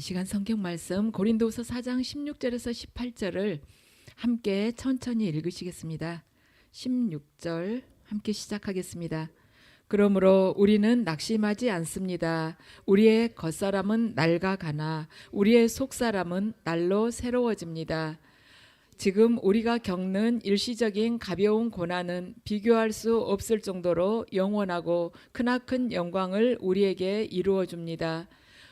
시간 성경 말씀 고린도후서 4장 16절에서 18절을 함께 천천히 읽으시겠습니다. 16절 함께 시작하겠습니다. 그러므로 우리는 낙심하지 않습니다. 우리의 겉사람은 낡아가나 우리의 속사람은 날로 새로워집니다. 지금 우리가 겪는 일시적인 가벼운 고난은 비교할 수 없을 정도로 영원하고 크나큰 영광을 우리에게 이루어 줍니다.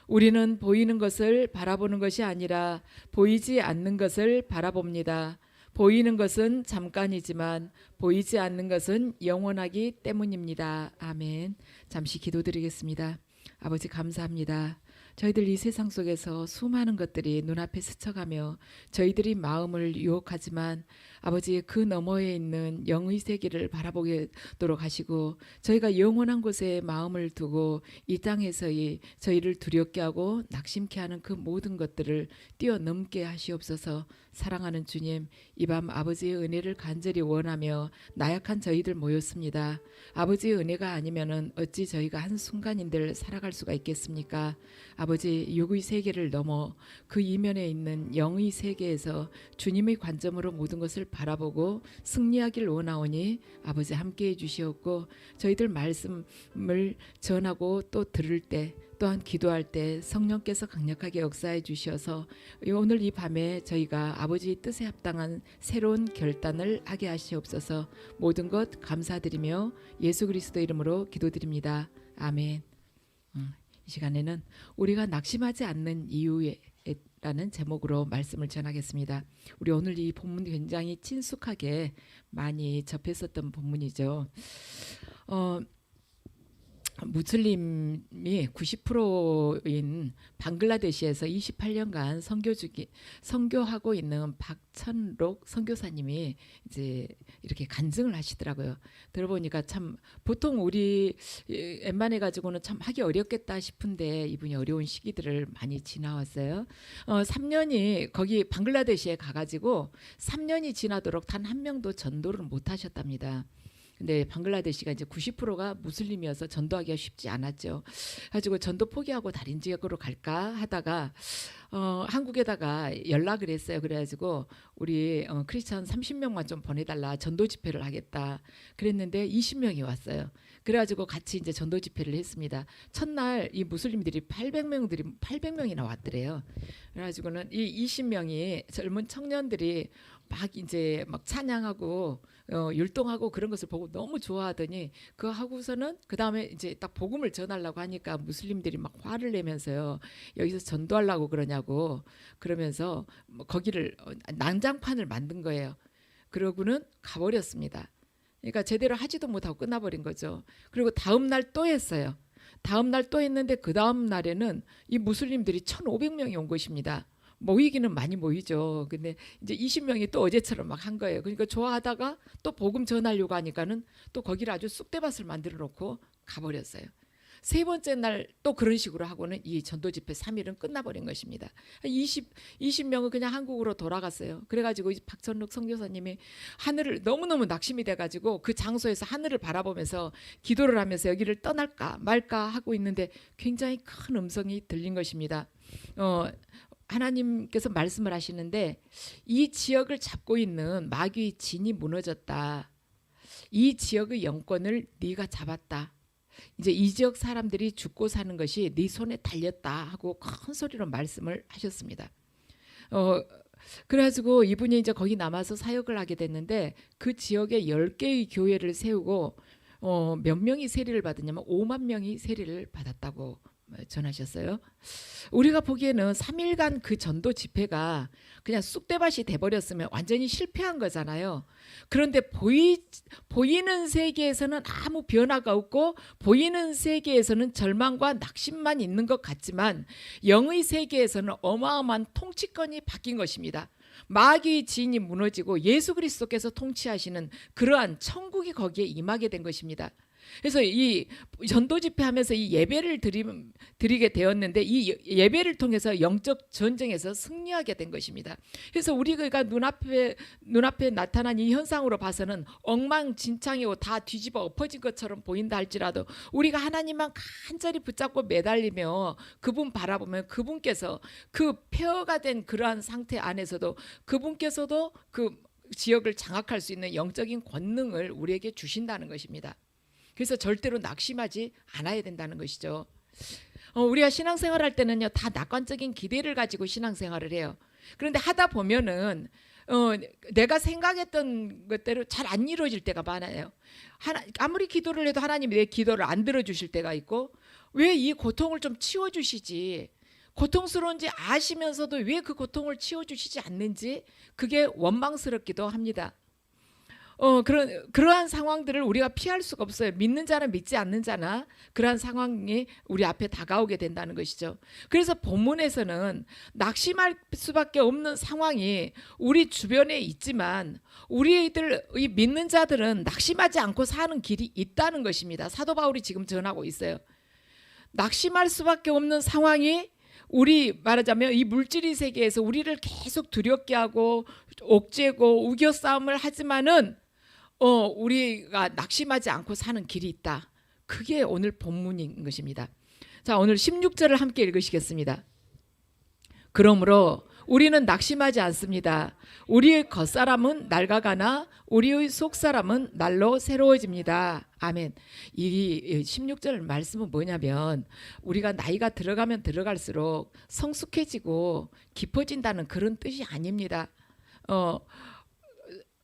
우리는 보이는 것을 바라보는 것이 아니라 보이지 않는 것을 바라봅니다. 보이는 것은 잠깐이지만 보이지 않는 것은 영원하기 때문입니다. 아멘. 잠시 기도드리겠습니다. 아버지 감사합니다. 저희들 이 세상 속에서 수많은 것들이 눈앞에 스쳐가며 저희들이 마음을 유혹하지만 아버지 그 너머에 있는 영의 세계를 바라보도록 하시고 저희가 영원한 곳에 마음을 두고 이 땅에서의 저희를 두렵게 하고 낙심케 하는 그 모든 것들을 뛰어넘게 하시옵소서. 사랑하는 주님, 이 밤 아버지의 은혜를 간절히 원하며 나약한 저희들 모였습니다. 아버지의 은혜가 아니면은 어찌 저희가 한순간인들 살아갈 수가 있겠습니까? 아버지 육의 세계를 넘어 그 이면에 있는 영의 세계에서 주님의 관점으로 모든 것을 바라보고 승리하길 원하오니 아버지 함께해 주시옵고 저희들 말씀을 전하고 또 들을 때 또한 기도할 때 성령께서 강력하게 역사해 주셔서 오늘 이 밤에 저희가 아버지의 뜻에 합당한 새로운 결단을 하게 하시옵소서. 모든 것 감사드리며 예수 그리스도 이름으로 기도드립니다. 아멘. 이 시간에는 우리가 낙심하지 않는 이유에 라는 제목으로 말씀을 전하겠습니다. 우리 오늘 이 본문 굉장히 친숙하게 많이 접했었던 본문이죠. 무슬림이 90%인 방글라데시에서 28년간 선교하고 있는 박천록 선교사님이 이제 이렇게 간증을 하시더라고요. 들어보니까 참 보통 우리 웬만해 가지고는 참 하기 어렵겠다 싶은데 이분이 어려운 시기들을 많이 지나왔어요. 3년이 거기 방글라데시에 가가지고 3년이 지나도록 단 한 명도 전도를 못 하셨답니다. 근데 방글라데시가 이제 90%가 무슬림이어서 전도하기가 쉽지 않았죠. 가지고 전도 포기하고 다른 지역으로 갈까 하다가 한국에다가 연락을 했어요. 그래가지고 우리 크리스천 30명만 좀 보내달라, 전도 집회를 하겠다 그랬는데 20명이 왔어요. 그래가지고 같이 이제 전도 집회를 했습니다. 첫날 이 무슬림들이 800명이나 왔더래요. 그래가지고는 이 20명이 젊은 청년들이 막 이제 막 찬양하고 율동하고 그런 것을 보고 너무 좋아하더니 그거 하고서는 그 다음에 이제 딱 복음을 전하려고 하니까 무슬림들이 막 화를 내면서요, 여기서 전도하려고 그러냐고 그러면서 거기를 난장판을 만든 거예요. 그러고는 가버렸습니다. 그러니까 제대로 하지도 못하고 끝나버린 거죠. 그리고 다음 날 또 했어요. 다음 날 또 했는데 그 다음 날에는 이 무슬림들이 1,500명이 온 것입니다. 모이기는 많이 모이죠. 근데 이제 20명이 또 어제처럼 막 한 거예요. 그러니까 좋아하다가 또 복음 전하려고 하니까는 또 거기를 아주 쑥대밭을 만들어 놓고 가버렸어요. 세 번째 날 또 그런 식으로 하고는 이 전도 집회 3일은 끝나버린 것입니다. 20명은 그냥 한국으로 돌아갔어요. 그래가지고 박천록 선교사님이 하늘을 너무너무 낙심이 돼가지고 그 장소에서 하늘을 바라보면서 기도를 하면서 여기를 떠날까 말까 하고 있는데 굉장히 큰 음성이 들린 것입니다. 하나님께서 말씀을 하시는데 이 지역을 잡고 있는 마귀의 진이 무너졌다. 이 지역의 영권을 네가 잡았다. 이제 이 지역 사람들이 죽고 사는 것이 네 손에 달렸다 하고 큰 소리로 말씀을 하셨습니다. 그래가지고 이분이 이제 거기 남아서 사역을 하게 됐는데 그 지역에 10개의 교회를 세우고 몇 명이 세례를 받았냐면 5만 명이 세례를 받았다고 전하셨어요. 우리가 보기에는 3일간 그 전도 집회가 그냥 쑥대밭이 돼버렸으면 완전히 실패한 거잖아요. 그런데 보이는 세계에서는 아무 변화가 없고 보이는 세계에서는 절망과 낙심만 있는 것 같지만 영의 세계에서는 어마어마한 통치권이 바뀐 것입니다. 마귀의 진이 무너지고 예수 그리스도께서 통치하시는 그러한 천국이 거기에 임하게 된 것입니다. 그래서 이 전도 집회하면서 이 예배를 드리게 되었는데 이 예배를 통해서 영적 전쟁에서 승리하게 된 것입니다. 그래서 우리가 눈앞에 나타난 이 현상으로 봐서는 엉망진창이고 다 뒤집어 엎어진 것처럼 보인다 할지라도 우리가 하나님만 간절히 붙잡고 매달리며 그분 바라보면 그분께서 그 폐허가 된 그러한 상태 안에서도 그분께서도 그 지역을 장악할 수 있는 영적인 권능을 우리에게 주신다는 것입니다. 그래서 절대로 낙심하지 않아야 된다는 것이죠. 우리가 신앙생활 할 때는요, 다 낙관적인 기대를 가지고 신앙생활을 해요. 그런데 하다 보면은 내가 생각했던 것대로 잘 안 이루어질 때가 많아요. 아무리 기도를 해도 하나님이 내 기도를 안 들어주실 때가 있고, 왜 이 고통을 좀 치워주시지, 고통스러운지 아시면서도 왜 그 고통을 치워주시지 않는지 그게 원망스럽기도 합니다. 그러한 상황들을 우리가 피할 수가 없어요. 믿는 자는 믿지 않는 자나 그러한 상황이 우리 앞에 다가오게 된다는 것이죠. 그래서 본문에서는 낙심할 수밖에 없는 상황이 우리 주변에 있지만 우리들 이 믿는 자들은 낙심하지 않고 사는 길이 있다는 것입니다. 사도 바울이 지금 전하고 있어요. 낙심할 수밖에 없는 상황이 우리 말하자면 이 물질의 세계에서 우리를 계속 두렵게 하고 옥죄고 우겨 싸움을 하지만은 우리가 낙심하지 않고 사는 길이 있다. 그게 오늘 본문인 것입니다. 자, 오늘 16절을 함께 읽으시겠습니다. 그러므로 우리는 낙심하지 않습니다. 우리의 겉사람은 낡아가나 우리의 속사람은 날로 새로워집니다. 아멘. 이 16절 말씀은 뭐냐면 우리가 나이가 들어가면 들어갈수록 성숙해지고 깊어진다는 그런 뜻이 아닙니다.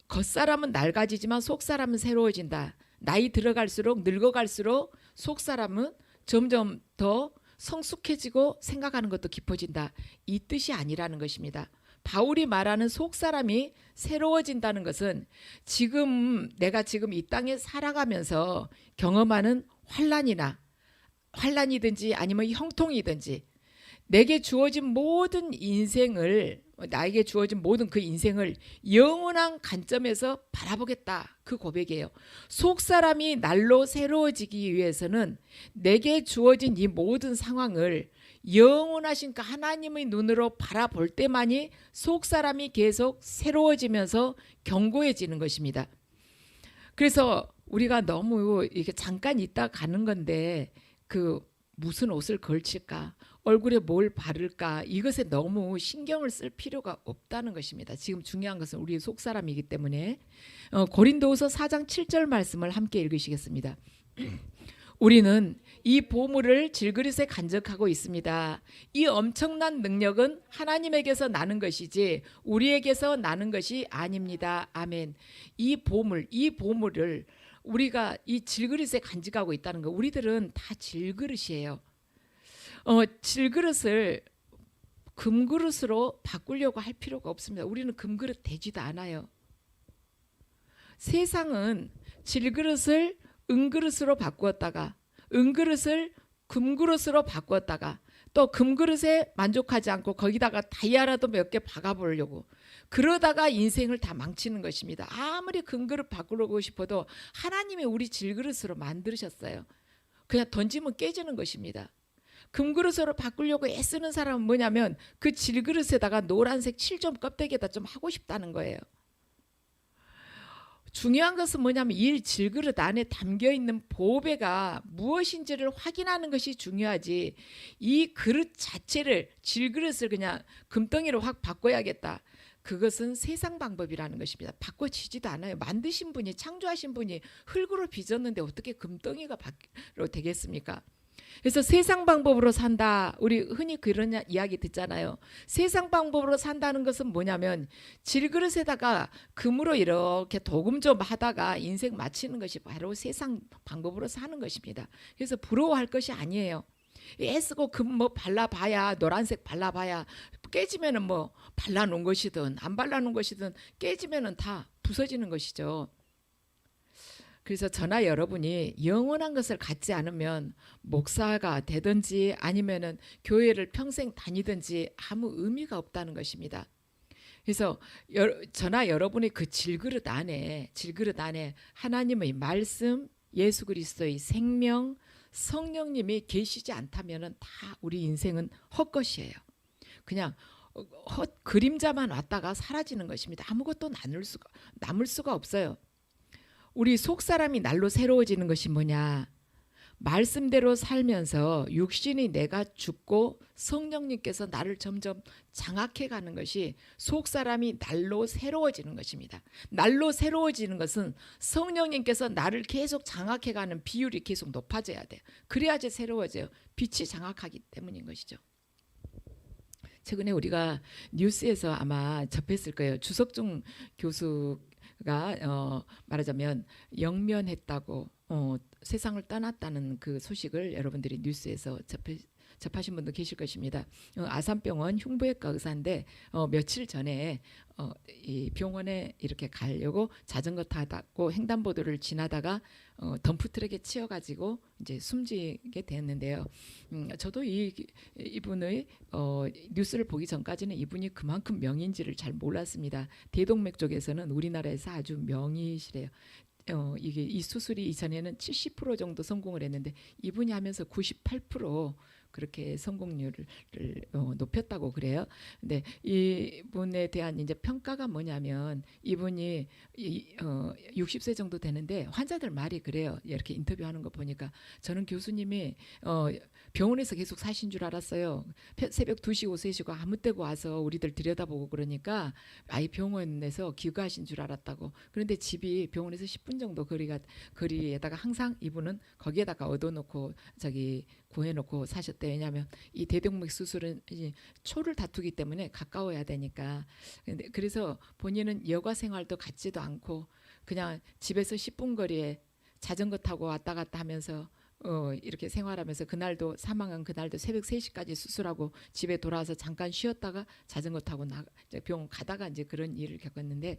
겉사람은 낡아지지만 속사람은 새로워진다. 나이 들어갈수록 늙어갈수록 속사람은 점점 더 성숙해지고 생각하는 것도 깊어진다. 이 뜻이 아니라는 것입니다. 바울이 말하는 속사람이 새로워진다는 것은 내가 지금 이 땅에 살아가면서 경험하는 환란이든지 아니면 형통이든지 나에게 주어진 모든 그 인생을 영원한 관점에서 바라보겠다. 그 고백이에요. 속사람이 날로 새로워지기 위해서는 내게 주어진 이 모든 상황을 영원하신 그 하나님의 눈으로 바라볼 때만이 속사람이 계속 새로워지면서 견고해지는 것입니다. 그래서 우리가 너무 이게 잠깐 있다 가는 건데 무슨 옷을 걸칠까? 얼굴에 뭘 바를까? 이것에 너무 신경을 쓸 필요가 없다는 것입니다. 지금 중요한 것은 우리 속사람이기 때문에 고린도후서 4장 7절 말씀을 함께 읽으시겠습니다. 우리는 이 보물을 질그릇에 간직하고 있습니다. 이 엄청난 능력은 하나님에게서 나는 것이지 우리에게서 나는 것이 아닙니다. 아멘. 이 보물을 우리가 이 질그릇에 간직하고 있다는 거, 우리들은 다 질그릇이에요. 질그릇을 금그릇으로 바꾸려고 할 필요가 없습니다. 우리는 금그릇 되지도 않아요. 세상은 질그릇을 은그릇으로 바꾸었다가 은그릇을 금그릇으로 바꾸었다가 또 금그릇에 만족하지 않고 거기다가 다이아라도 몇 개 박아보려고 그러다가 인생을 다 망치는 것입니다. 아무리 금그릇 바꾸려고 싶어도 하나님이 우리 질그릇으로 만드셨어요. 그냥 던지면 깨지는 것입니다. 금그릇으로 바꾸려고 애쓰는 사람은 뭐냐면 그 질그릇에다가 노란색 7점 껍데기에다 좀 하고 싶다는 거예요. 중요한 것은 뭐냐면 이 질그릇 안에 담겨있는 보배가 무엇인지를 확인하는 것이 중요하지, 이 그릇 자체를, 질그릇을 그냥 금덩이로 확 바꿔야겠다, 그것은 세상 방법이라는 것입니다. 바꿔지지도 않아요. 만드신 분이, 창조하신 분이 흙으로 빚었는데 어떻게 금덩이가 되겠습니까? 그래서 세상 방법으로 산다, 우리 흔히 그런 이야기 듣잖아요. 세상 방법으로 산다는 것은 뭐냐면 질그릇에다가 금으로 이렇게 도금 좀 하다가 인생 마치는 것이 바로 세상 방법으로 사는 것입니다. 그래서 부러워할 것이 아니에요. 애쓰고 금 발라봐야, 노란색 발라봐야 깨지면은 발라놓은 것이든 안 발라놓은 것이든 깨지면은 다 부서지는 것이죠. 그래서 저나 여러분이 영원한 것을 갖지 않으면 목사가 되든지 아니면은 교회를 평생 다니든지 아무 의미가 없다는 것입니다. 그래서 저나 여러분이 그 질그릇 안에 하나님의 말씀, 예수 그리스도의 생명, 성령님이 계시지 않다면은 다 우리 인생은 헛것이에요. 그냥 그림자만 왔다가 사라지는 것입니다. 아무것도 남을 수가 없어요. 우리 속 사람이 날로 새로워지는 것이 뭐냐? 말씀대로 살면서 육신이 내가 죽고 성령님께서 나를 점점 장악해 가는 것이 속 사람이 날로 새로워지는 것입니다. 날로 새로워지는 것은 성령님께서 나를 계속 장악해 가는 비율이 계속 높아져야 돼요. 그래야지 새로워져요. 빛이 장악하기 때문인 것이죠. 최근에 우리가 뉴스에서 아마 접했을 거예요. 주석중 교수가 말하자면 영면했다고 세상을 떠났다는 그 소식을 여러분들이 뉴스에서 접하신 분도 계실 것입니다. 아산병원 흉부외과 의사인데 며칠 전에 이 병원에 이렇게 가려고 자전거 타고 횡단보도를 지나다가 덤프트럭에 치여가지고 이제 숨지게 됐는데요. 저도 이분의 뉴스를 보기 전까지는 이분이 그만큼 명인지를 잘 몰랐습니다. 대동맥 쪽에서는 우리나라에서 아주 명의시래요. 이게 이 수술이 이전에는 70% 정도 성공을 했는데 이분이 하면서 98% 그렇게 성공률을 높였다고 그래요. 근데 이분에 대한 이제 평가가 뭐냐면 이분이 60세 정도 되는데 환자들 말이 그래요. 이렇게 인터뷰하는 거 보니까 저는 교수님이 병원에서 계속 사신 줄 알았어요. 새벽 2시고 3시고 아무 때고 와서 우리들 들여다보고 그러니까 아예 병원에서 귀가하신 줄 알았다고. 그런데 집이 병원에서 10분 정도 거리에다가 항상 이분은 거기에다가 얻어놓고 구해놓고 사셨대요. 왜냐하면 이 대동맥 수술은 초를 다투기 때문에 가까워야 되니까. 그래서 본인은 여가 생활도 갖지도 않고 그냥 집에서 10분 거리에 자전거 타고 왔다 갔다 하면서 이렇게 생활하면서 그날도 사망한 그날도 새벽 3시까지 수술하고 집에 돌아와서 잠깐 쉬었다가 자전거 타고 병원 가다가 이제 그런 일을 겪었는데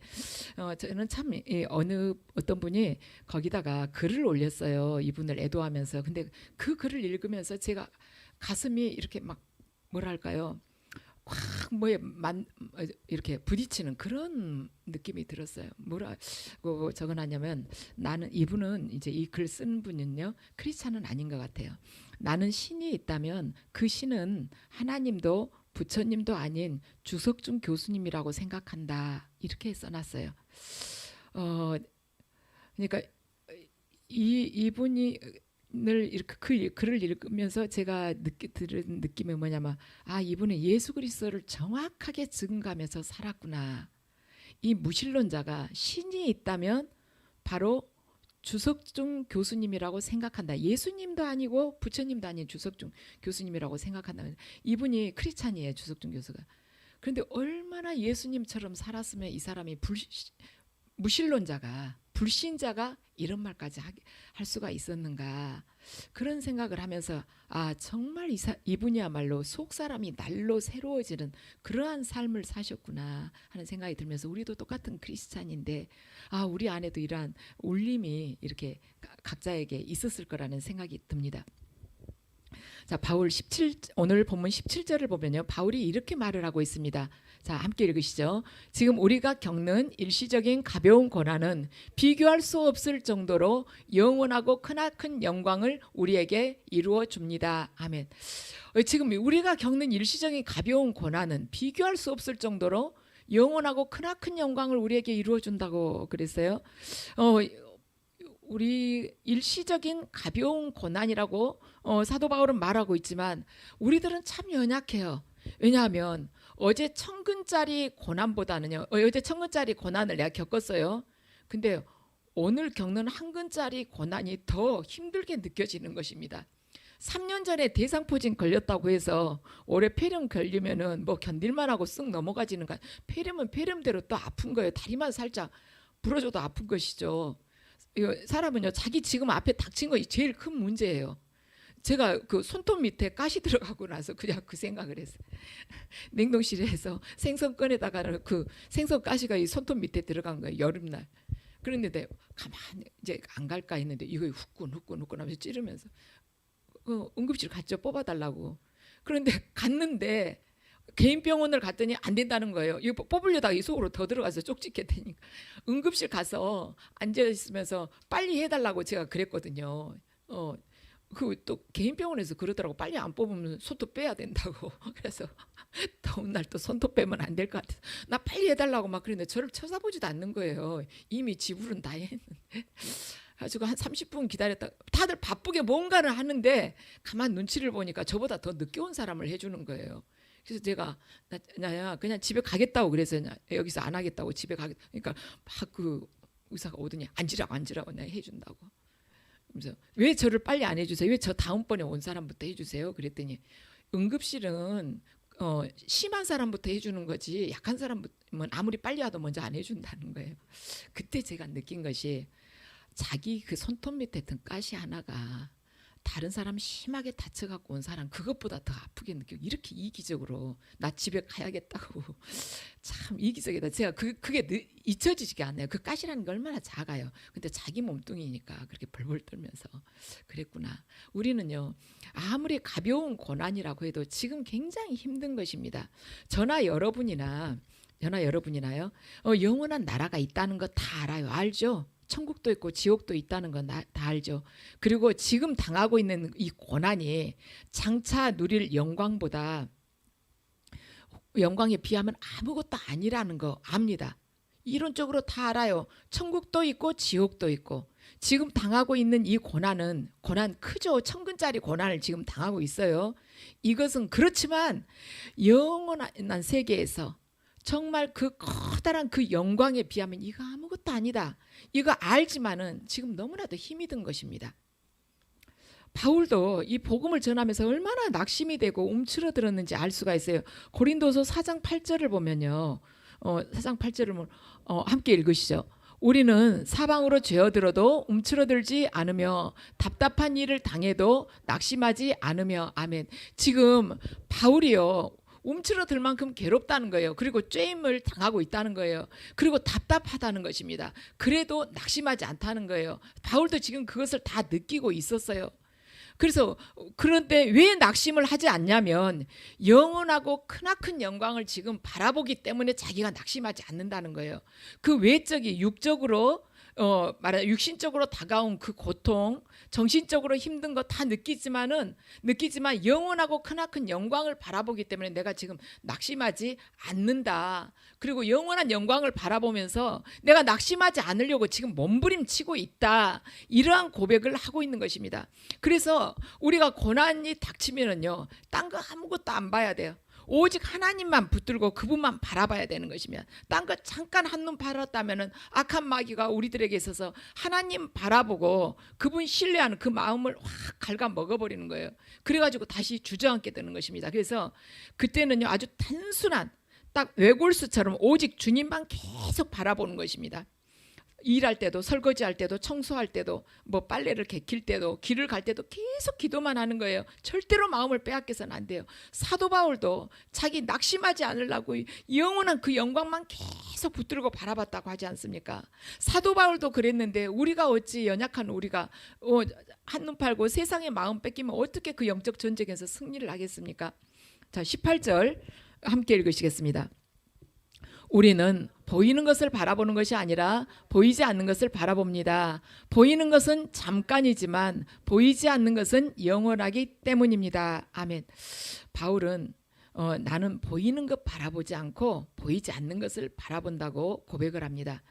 저는 참 어떤 분이 거기다가 글을 올렸어요. 이분을 애도하면서. 근데 그 글을 읽으면서 제가 가슴이 이렇게 막 뭐랄까요? 확 이렇게 부딪히는 그런 느낌이 들었어요. 뭐라고 적어놨냐면 이분은 이제 이 글 쓴 분은요 크리스찬은 아닌 것 같아요. 나는 신이 있다면 그 신은 하나님도 부처님도 아닌 주석중 교수님이라고 생각한다. 이렇게 써놨어요. 그러니까 이분이 늘 이렇게 그 글을 읽으면서 제가 들은 느낌이 뭐냐면 이분은 예수 그리스도를 정확하게 증거하면서 살았구나. 이 무신론자가 신이 있다면 바로 주석중 교수님이라고 생각한다. 예수님도 아니고 부처님도 아닌 주석중 교수님이라고 생각한다. 이분이 크리스찬이에요. 주석중 교수가. 그런데 얼마나 예수님처럼 살았으면 이 사람이 무신론자가 불신자가 이런 말까지 할 수가 있었는가. 그런 생각을 하면서 정말 이분이야말로 속 사람이 날로 새로워지는 그러한 삶을 사셨구나 하는 생각이 들면서 우리도 똑같은 크리스찬인데 우리 안에도 이러한 울림이 이렇게 각자에게 있었을 거라는 생각이 듭니다. 자, 오늘 본문 17절을 보면요. 바울이 이렇게 말을 하고 있습니다. 자, 함께 읽으시죠. 지금 우리가 겪는 일시적인 가벼운 고난은 비교할 수 없을 정도로 영원하고 크나큰 영광을 우리에게 이루어 줍니다. 아멘. 지금 우리가 겪는 일시적인 가벼운 고난은 비교할 수 없을 정도로 영원하고 크나큰 영광을 우리에게 이루어 준다고 그랬어요. 우리 일시적인 가벼운 고난이라고 사도 바울은 말하고 있지만 우리들은 참 연약해요. 왜냐하면 어제 1000근짜리 고난보다는요. 어제 1000근짜리 고난을 내가 겪었어요. 근데 오늘 겪는 1근짜리 고난이 더 힘들게 느껴지는 것입니다. 3년 전에 대상포진 걸렸다고 해서 올해 폐렴 걸리면은 뭐 견딜만 하고 쓱 넘어가지는 거. 폐렴은 폐렴대로 또 아픈 거예요. 다리만 살짝 부러져도 아픈 것이죠. 사람은요 자기 지금 앞에 닥친 거 제일 큰 문제예요. 제가 그 손톱 밑에 가시 들어가고 나서 그냥 그 생각을 했어요. 냉동실에서 생선 꺼내다가 그 생선 가시가 이 손톱 밑에 들어간 거예요. 여름날. 그런데 가만히 이제 안 갈까 했는데 이거 후끈 하면서 찌르면서 응급실 갔죠. 뽑아달라고. 그런데 갔는데 개인 병원을 갔더니 안 된다는 거예요. 이거 뽑으려다가 이 속으로 더 들어가서 쪽집게 되니까 응급실 가서 앉아 있으면서 빨리 해달라고 제가 그랬거든요. 그 또 개인 병원에서 그러더라고. 빨리 안 뽑으면 손톱 빼야 된다고. 그래서 더운 날 또 손톱 빼면 안 될 것 같아서 나 빨리 해달라고 막 그랬는데 저를 쳐다보지도 않는 거예요. 이미 지불은 다 했는데. 가지고 한 30분 기다렸다. 다들 바쁘게 뭔가를 하는데 가만 눈치를 보니까 저보다 더 늦게 온 사람을 해주는 거예요. 그래서 제가 나야 그냥 집에 가겠다고 그래서 여기서 안 하겠다고 집에 가겠다. 그러니까 막 그 의사가 오더니 앉으라고 내가 해준다고. 그래서 왜 저를 빨리 안 해주세요? 왜 저 다음번에 온 사람부터 해주세요? 그랬더니 응급실은 심한 사람부터 해주는 거지 약한 사람은 아무리 빨리 와도 먼저 안 해준다는 거예요. 그때 제가 느낀 것이 자기 그 손톱 밑에 든 가시 하나가 다른 사람 심하게 다쳐갖고 온 사람 그것보다 더 아프게 느끼고 이렇게 이기적으로 나 집에 가야겠다고 참 이기적이다. 제가 그게 잊혀지지가 않아요. 그 가시라는 게 얼마나 작아요. 근데 자기 몸뚱이니까 그렇게 벌벌 떨면서 그랬구나. 우리는요 아무리 가벼운 고난이라고 해도 지금 굉장히 힘든 것입니다. 저나 여러분이나요 영원한 나라가 있다는 거 다 알아요. 알죠? 천국도 있고 지옥도 있다는 건 다 알죠. 그리고 지금 당하고 있는 이 고난이 장차 누릴 영광에 비하면 아무것도 아니라는 거 압니다. 이론적으로 다 알아요. 천국도 있고 지옥도 있고 지금 당하고 있는 이 고난 크죠. 천근짜리 고난을 지금 당하고 있어요. 이것은 그렇지만 영원한 세계에서 정말 그 커다란 그 영광에 비하면 이거 아무것도 아니다. 이거 알지만은 지금 너무나도 힘이 든 것입니다. 바울도 이 복음을 전하면서 얼마나 낙심이 되고 움츠러들었는지 알 수가 있어요. 고린도서 4장 8절을 보면요. 4장 8절을 함께 읽으시죠. 우리는 사방으로 죄어들어도 움츠러들지 않으며 답답한 일을 당해도 낙심하지 않으며. 아멘. 지금 바울이요. 움츠러들 만큼 괴롭다는 거예요. 그리고 쬐임을 당하고 있다는 거예요. 그리고 답답하다는 것입니다. 그래도 낙심하지 않다는 거예요. 바울도 지금 그것을 다 느끼고 있었어요. 그래서 그런데 왜 낙심을 하지 않냐면 영원하고 크나큰 영광을 지금 바라보기 때문에 자기가 낙심하지 않는다는 거예요. 그 외적이 육적으로 육신적으로 다가온 그 고통, 정신적으로 힘든 거 다 느끼지만 영원하고 크나큰 영광을 바라보기 때문에 내가 지금 낙심하지 않는다. 그리고 영원한 영광을 바라보면서 내가 낙심하지 않으려고 지금 몸부림치고 있다. 이러한 고백을 하고 있는 것입니다. 그래서 우리가 고난이 닥치면은요, 딴 거 아무것도 안 봐야 돼요. 오직 하나님만 붙들고 그분만 바라봐야 되는 것이면 딴 거 잠깐 한눈 팔았다면 악한 마귀가 우리들에게 있어서 하나님 바라보고 그분 신뢰하는 그 마음을 확 갉아 먹어버리는 거예요. 그래가지고 다시 주저앉게 되는 것입니다. 그래서 그때는요 아주 단순한 딱 외골수처럼 오직 주님만 계속 바라보는 것입니다. 일할 때도 설거지할 때도 청소할 때도 뭐 빨래를 개킬 때도 길을 갈 때도 계속 기도만 하는 거예요. 절대로 마음을 빼앗겨서는 안 돼요. 사도 바울도 자기 낙심하지 않으려고 영원한 그 영광만 계속 붙들고 바라봤다고 하지 않습니까? 사도 바울도 그랬는데 우리가 어찌 연약한 우리가 한눈 팔고 세상의 마음 뺏기면 어떻게 그 영적 전쟁에서 승리를 하겠습니까? 자, 18절 함께 읽으시겠습니다. 우리는 보이는 것을 바라보는 것이 아니라 보이지 않는 것을 바라봅니다. 보이는 것은 잠깐이지만 보이지 않는 것은 영원하기 때문입니다. 아멘. 바울은 나는 보이는 것 바라보지 않고 보이지 않는 것을 바라본다고 고백을 합니다.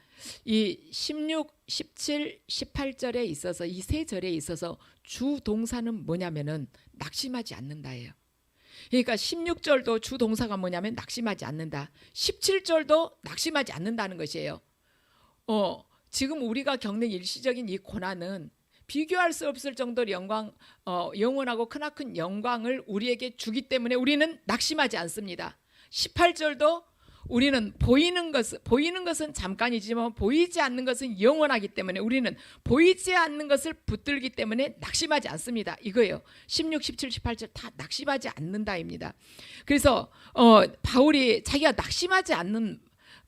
이 16, 17, 18절에 있어서 이 세 절에 있어서 주 동사는 뭐냐면은 낙심하지 않는다예요. 그러니까 16절도 주 동사가 뭐냐면 낙심하지 않는다. 17절도 낙심하지 않는다는 것이에요. 지금 우리가 겪는 일시적인 이 고난은 비교할 수 없을 정도로 영원하고 크나큰 영광을 우리에게 주기 때문에 우리는 낙심하지 않습니다. 18절도 우리는 보이는 것은 잠깐이지만 보이지 않는 것은 영원하기 때문에 우리는 보이지 않는 것을 붙들기 때문에 낙심하지 않습니다. 이거예요. 16, 17, 18절 다 낙심하지 않는다입니다. 그래서 바울이 자기가 낙심하지 않는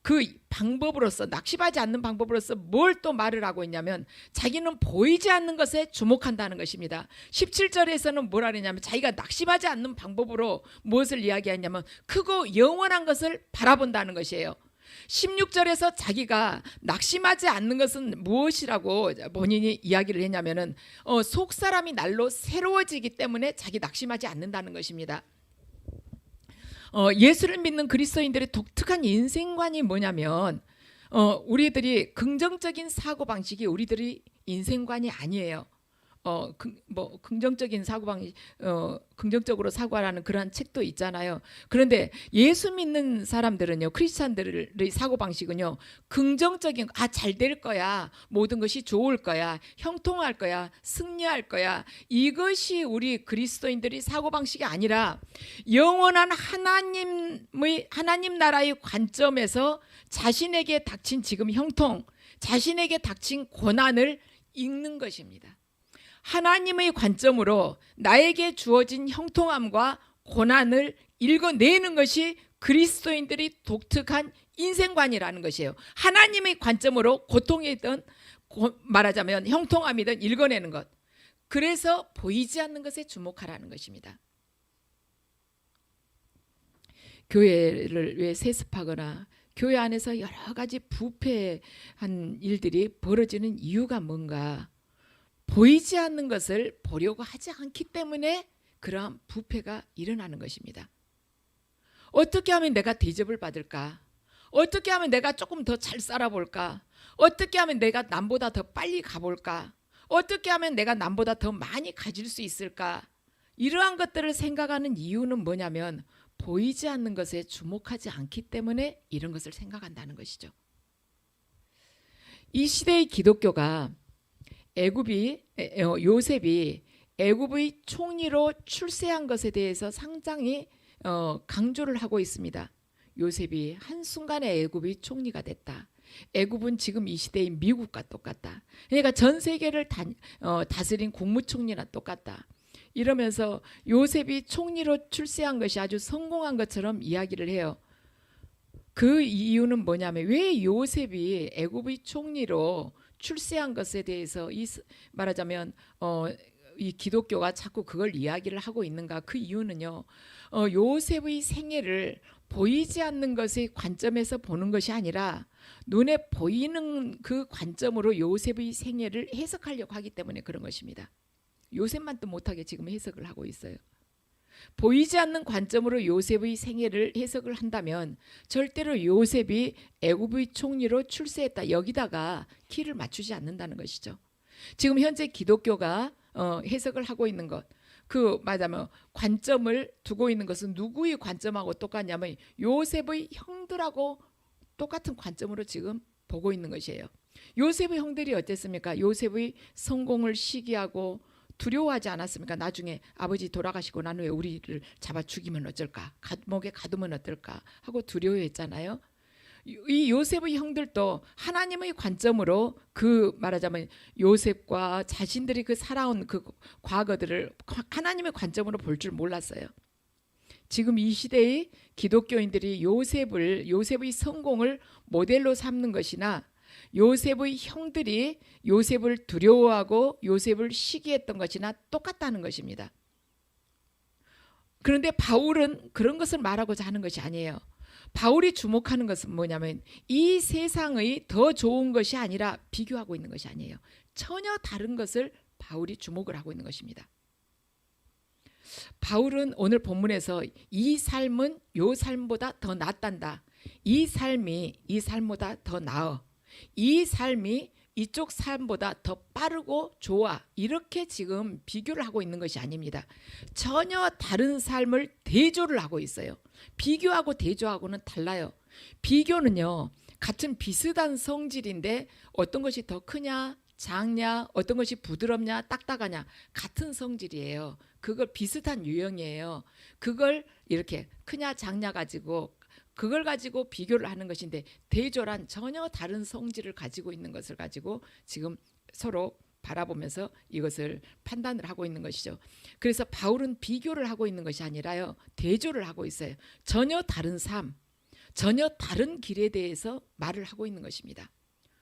그 방법으로서 낙심하지 않는 방법으로서 뭘 또 말을 하고 있냐면 자기는 보이지 않는 것에 주목한다는 것입니다. 17절에서는 뭐라 그러냐면 자기가 낙심하지 않는 방법으로 무엇을 이야기하냐면 크고 영원한 것을 바라본다는 것이에요. 16절에서 자기가 낙심하지 않는 것은 무엇이라고 본인이 이야기를 했냐면은 속사람이 날로 새로워지기 때문에 자기 낙심하지 않는다는 것입니다. 예수를 믿는 그리스도인들의 독특한 인생관이 뭐냐면 우리들이 긍정적인 사고방식이 우리들이 인생관이 아니에요. 긍정적인 사고방식, 긍정적으로 사고하라는 그러한 책도 있잖아요. 그런데 예수 믿는 사람들은요, 크리스찬들의 사고방식은요, 긍정적인, 잘 될 거야, 모든 것이 좋을 거야, 형통할 거야, 승리할 거야, 이것이 우리 그리스도인들의 사고방식이 아니라 영원한 하나님 나라의 관점에서 자신에게 닥친 지금 형통, 자신에게 닥친 고난을 읽는 것입니다. 하나님의 관점으로 나에게 주어진 형통함과 고난을 읽어내는 것이 그리스도인들이 독특한 인생관이라는 것이에요. 하나님의 관점으로 고통이든 말하자면 형통함이든 읽어내는 것. 그래서 보이지 않는 것에 주목하라는 것입니다. 교회를 왜 세습하거나 교회 안에서 여러 가지 부패한 일들이 벌어지는 이유가 뭔가? 보이지 않는 것을 보려고 하지 않기 때문에 그러한 부패가 일어나는 것입니다. 어떻게 하면 내가 대접을 받을까? 어떻게 하면 내가 조금 더 잘 살아볼까? 어떻게 하면 내가 남보다 더 빨리 가볼까? 어떻게 하면 내가 남보다 더 많이 가질 수 있을까? 이러한 것들을 생각하는 이유는 뭐냐면 보이지 않는 것에 주목하지 않기 때문에 이런 것을 생각한다는 것이죠. 이 시대의 기독교가 요셉이 애굽의 총리로 출세한 것에 대해서 상당히 강조를 하고 있습니다. 요셉이 한순간에 애굽의 총리가 됐다. 애굽은 지금 이 시대의 미국과 똑같다. 그러니까 전 세계를 다스린 국무총리나 똑같다. 이러면서 요셉이 총리로 출세한 것이 아주 성공한 것처럼 이야기를 해요. 그 이유는 뭐냐면 왜 요셉이 애굽의 총리로 출세한 것에 대해서 말하자면 이 기독교가 자꾸 그걸 이야기를 하고 있는가? 그 이유는요. 요셉의 생애를 보이지 않는 것의 관점에서 보는 것이 아니라 눈에 보이는 그 관점으로 요셉의 생애를 해석하려고 하기 때문에 그런 것입니다. 요셉만 또 못하게 지금 해석을 하고 있어요. 보이지 않는 관점으로 요셉의 생애를 해석을 한다면 절대로 요셉이 애굽의 총리로 출세했다. 여기다가 키를 맞추지 않는다는 것이죠. 지금 현재 기독교가 해석을 하고 있는 것, 말하자면 관점을 두고 있는 것은 누구의 관점하고 똑같냐면 요셉의 형들하고 똑같은 관점으로 지금 보고 있는 것이에요. 요셉의 형들이 어땠습니까? 요셉의 성공을 시기하고 두려워하지 않았습니까? 나중에 아버지 돌아가시고 난 후에 우리를 잡아 죽이면 어쩔까? 감옥에 가두면 어떨까? 하고 두려워했잖아요. 이 요셉의 형들도 하나님의 관점으로 말하자면 요셉과 자신들이 살아온 그 과거들을 하나님의 관점으로 볼 줄 몰랐어요. 지금 이 시대의 기독교인들이 요셉의 성공을 모델로 삼는 것이나 요셉의 형들이 요셉을 두려워하고 요셉을 시기했던 것이나 똑같다는 것입니다. 그런데 바울은 그런 것을 말하고자 하는 것이 아니에요. 바울이 주목하는 것은 뭐냐면 이 세상의 더 좋은 것이 아니라 비교하고 있는 것이 아니에요. 전혀 다른 것을 바울이 주목을 하고 있는 것입니다. 바울은 오늘 본문에서 이 삶은 요 삶보다 더 낫단다. 이 삶이 이 삶보다 더 나아. 이 삶이 이쪽 삶보다 더 빠르고 좋아. 이렇게 지금 비교를 하고 있는 것이 아닙니다. 전혀 다른 삶을 대조를 하고 있어요. 비교하고 대조하고는 달라요. 비교는요, 같은 비슷한 성질인데 어떤 것이 더 크냐, 작냐, 어떤 것이 부드럽냐, 딱딱하냐, 같은 성질이에요. 그걸 비슷한 유형이에요. 그걸 이렇게 크냐, 작냐 가지고 그걸 가지고 비교를 하는 것인데 대조란 전혀 다른 성질을 가지고 있는 것을 가지고 지금 서로 바라보면서 이것을 판단을 하고 있는 것이죠. 그래서 바울은 비교를 하고 있는 것이 아니라요, 대조를 하고 있어요. 전혀 다른 삶, 전혀 다른 길에 대해서 말을 하고 있는 것입니다.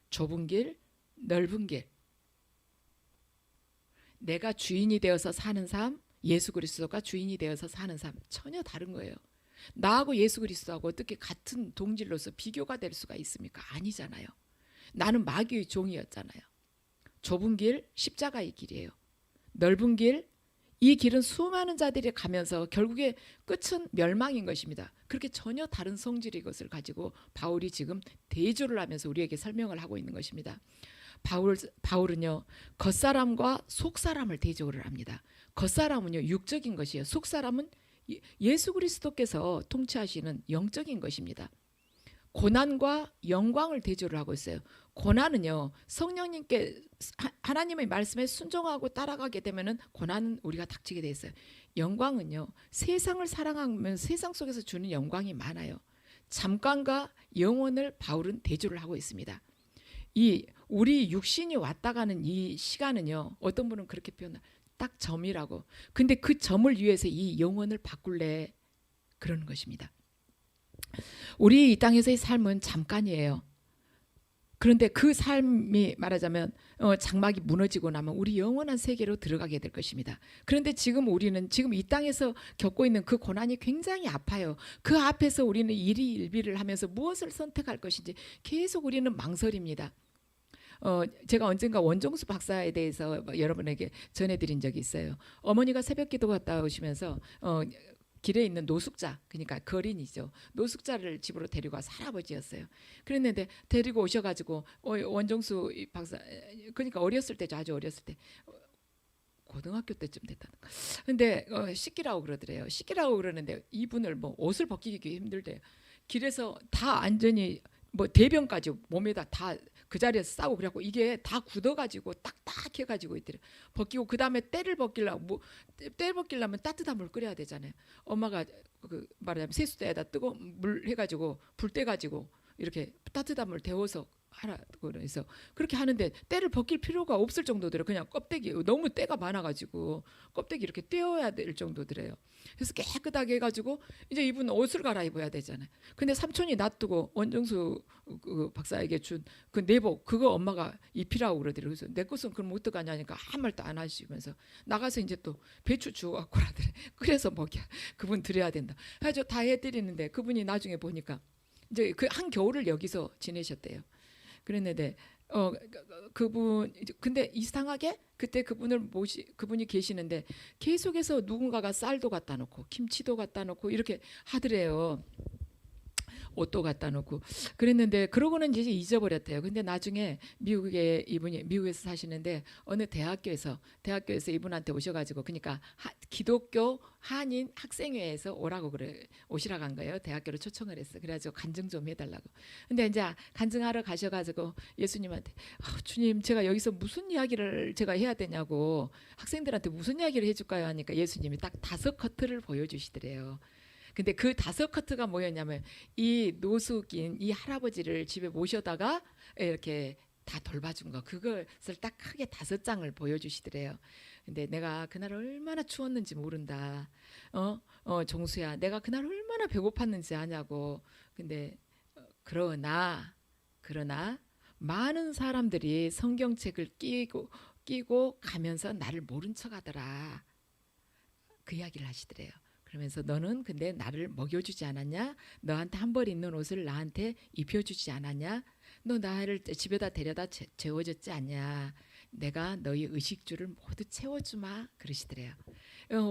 좁은 길, 넓은 길. 내가 주인이 되어서 사는 삶, 예수 그리스도가 주인이 되어서 사는 삶 전혀 다른 거예요. 나하고 예수 그리스도하고 어떻게 같은 동질로서 비교가 될 수가 있습니까? 아니잖아요. 나는 마귀의 종이었잖아요. 좁은 길, 십자가의 길이에요. 넓은 길, 이 길은 수많은 자들이 가면서 결국에 끝은 멸망인 것입니다. 그렇게 전혀 다른 성질의 것을 가지고 바울이 지금 대조를 하면서 우리에게 설명을 하고 있는 것입니다. 바울은요, 겉사람과 속사람을 대조를 합니다. 겉사람은요, 육적인 것이에요. 속사람은 예수 그리스도께서 통치하시는 영적인 것입니다. 고난과 영광을 대조를 하고 있어요. 고난은요, 성령님께 하나님의 말씀에 순종하고 따라가게 되면은 고난은 우리가 닥치게 돼 있어요. 영광은요, 세상을 사랑하면 세상 속에서 주는 영광이 많아요. 잠깐과 영원을 바울은 대조를 하고 있습니다. 이 우리 육신이 왔다 가는 이 시간은요, 어떤 분은 그렇게 표현해요. 딱 점이라고. 근데 그 점을 위해서 이 영혼을 바꿀래 그러는 것입니다. 우리 이 땅에서의 삶은 잠깐이에요. 그런데 그 삶이 말하자면 장막이 무너지고 나면 우리 영원한 세계로 들어가게 될 것입니다. 그런데 지금 우리는 지금 이 땅에서 겪고 있는 그 고난이 굉장히 아파요. 그 앞에서 우리는 일희일비를 하면서 무엇을 선택할 것인지 계속 우리는 망설입니다. 제가 언젠가 원종수 박사에 대해서 여러분에게 전해드린 적이 있어요. 어머니가 새벽기도 갔다 오시면서 길에 있는 노숙자, 그러니까 거린이죠. 노숙자를 집으로 데리고 와서 할아버지였어요. 그랬는데 데리고 오셔가지고 원종수 박사, 그러니까 어렸을 때죠. 아주 어렸을 때. 고등학교 때쯤 됐다는 거. 근데 씻기라고 그러더래요. 씻기라고 그러는데 이분을 뭐 옷을 벗기기 힘들대요. 길에서 다 완전히 뭐 대변까지 몸에다 다 그 자리에서 싸고 그래갖고 이게 다 굳어가지고 딱딱해가지고 있더래. 벗기고 그 다음에 때를 벗기려면 따뜻한 물 끓여야 되잖아요. 엄마가 그 말하자면 세수대에다 뜨거운 물 해가지고 불 떼가지고 이렇게 따뜻한 물 데워서 하라고 그래서 그렇게 하는데 때를 벗길 필요가 없을 정도더래요. 그냥 껍데기 너무 때가 많아가지고 껍데기 이렇게 떼어야 될 정도더래요. 그래서 깨끗하게 해가지고 이제 이분 옷을 갈아입어야 되잖아요. 근데 삼촌이 놔두고 원정수 그 박사에게 준 그 내복 그거 엄마가 입히라고 그러더래요. 그래서 내 것은 그럼 어떡하냐니까 아무 말도 안 하시면서 나가서 이제 또 배추 주워갖고 라더래. 그래서 먹여 그분 드려야 된다. 해서 다 해드리는데 그분이 나중에 보니까 이제 그 한 겨울을 여기서 지내셨대요. 그랬는데 그분 근데 이상하게 그때 그분이 계시는데 계속해서 누군가가 쌀도 갖다 놓고 김치도 갖다 놓고 이렇게 하더래요. 옷도 갖다 놓고 그랬는데 그러고는 이제 잊어버렸대요. 근데 나중에 이분이 미국에서 사시는데 어느 대학교에서 이분한테 오셔가지고 그러니까 기독교 한인 학생회에서 오시라고 한 거예요. 대학교로 초청을 했어. 그래가지고 간증 좀 해달라고. 근데 이제 간증하러 가셔가지고 예수님한테 주님 제가 여기서 무슨 이야기를 제가 해야 되냐고 학생들한테 무슨 이야기를 해줄까요 하니까 예수님이 딱 5커트를 보여주시더래요. 근데 그 5커트가 뭐였냐면 이 노숙인 이 할아버지를 집에 모셔다가 이렇게 다 돌봐준 거 그것을 딱 크게 5장을 보여주시더래요. 근데 내가 그날 얼마나 추웠는지 모른다. 종수야 내가 그날 얼마나 배고팠는지 아냐고. 근데 그러나 많은 사람들이 성경책을 끼고 가면서 나를 모른 척하더라. 그 이야기를 하시더래요. 그러면서 너는 근데 나를 먹여주지 않았냐? 너한테 한 벌 있는 옷을 나한테 입혀주지 않았냐? 너 나를 집에다 데려다 재워줬지 않냐? 내가 너희 의식주를 모두 채워주마 그러시더래요.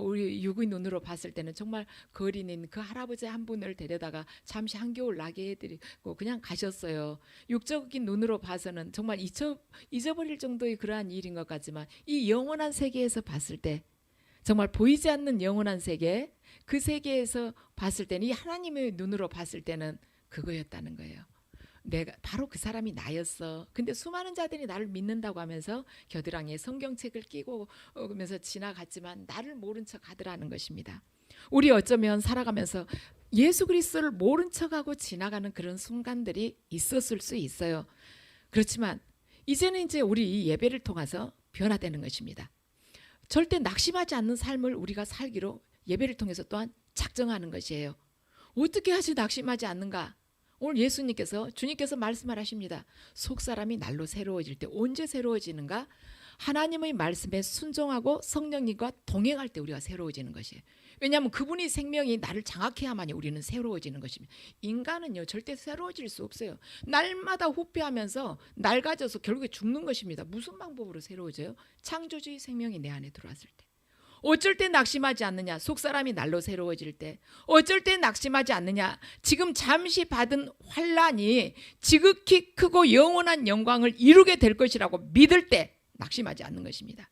우리 육의 눈으로 봤을 때는 정말 거리는 그 할아버지 한 분을 데려다가 잠시 한겨울 나게 해드리고 그냥 가셨어요. 육적인 눈으로 봐서는 정말 잊어버릴 정도의 그러한 일인 것 같지만 이 영원한 세계에서 봤을 때 정말 보이지 않는 영원한 세계 그 세계에서 봤을 때는 이 하나님의 눈으로 봤을 때는 그거였다는 거예요. 내가 바로 그 사람이 나였어. 근데 수많은 자들이 나를 믿는다고 하면서 겨드랑이에 성경책을 끼고 오면서 지나갔지만 나를 모른 척 하더라는 것입니다. 우리 어쩌면 살아가면서 예수 그리스도를 모른 척하고 지나가는 그런 순간들이 있었을 수 있어요. 그렇지만 이제는 이제 우리 이 예배를 통해서 변화되는 것입니다. 절대 낙심하지 않는 삶을 우리가 살기로 예배를 통해서 또한 작정하는 것이에요. 어떻게 하지 낙심하지 않는가? 오늘 예수님께서 주님께서 말씀을 하십니다. 속사람이 날로 새로워질 때 언제 새로워지는가? 하나님의 말씀에 순종하고 성령님과 동행할 때 우리가 새로워지는 것이에요. 왜냐하면 그분이 생명이 나를 장악해야만이 우리는 새로워지는 것입니다. 인간은요 절대 새로워질 수 없어요. 날마다 후퇴하면서 낡아져서 결국에 죽는 것입니다. 무슨 방법으로 새로워져요? 창조주의 생명이 내 안에 들어왔을 때. 어쩔 때 낙심하지 않느냐? 속사람이 날로 새로워질 때. 어쩔 때 낙심하지 않느냐? 지금 잠시 받은 환난이 지극히 크고 영원한 영광을 이루게 될 것이라고 믿을 때 낙심하지 않는 것입니다.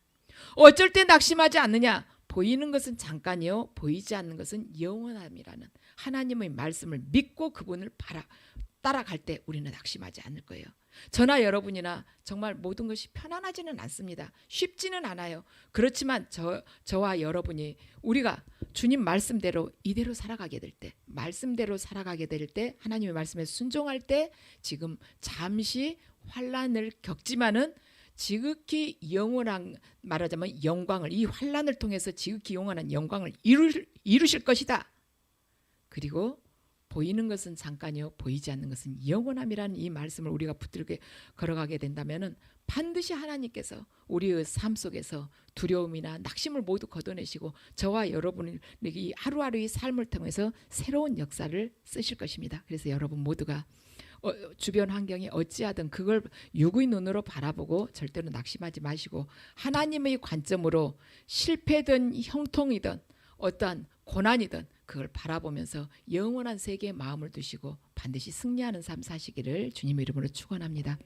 어쩔 때 낙심하지 않느냐? 보이는 것은 잠깐이요 보이지 않는 것은 영원함이라는 하나님의 말씀을 믿고 그분을 따라갈 때 우리는 낙심하지 않을 거예요. 저나 여러분이나 정말 모든 것이 편안하지는 않습니다. 쉽지는 않아요. 그렇지만 저와 여러분이 우리가 주님 말씀대로 이대로 살아가게 될 때, 말씀대로 살아가게 될 때, 하나님의 말씀에 순종할 때 지금 잠시 환난을 겪지만은 지극히 영원한, 말하자면 영광을, 이 환난을 통해서 지극히 영원한 영광을 이루실 것이다. 그리고 보이는 것은 잠깐이요 보이지 않는 것은 영원함이라는 이 말씀을 우리가 붙들게 걸어가게 된다면 반드시 하나님께서 우리의 삶 속에서 두려움이나 낙심을 모두 걷어내시고 저와 여러분에게 이 하루하루의 삶을 통해서 새로운 역사를 쓰실 것입니다. 그래서 여러분 모두가 주변 환경이 어찌하든 그걸 육의 눈으로 바라보고 절대로 낙심하지 마시고 하나님의 관점으로 실패든 형통이든 어떠한 고난이든 그걸 바라보면서 영원한 세계에 마음을 두시고 반드시 승리하는 삶 사시기를 주님의 이름으로 축원합니다.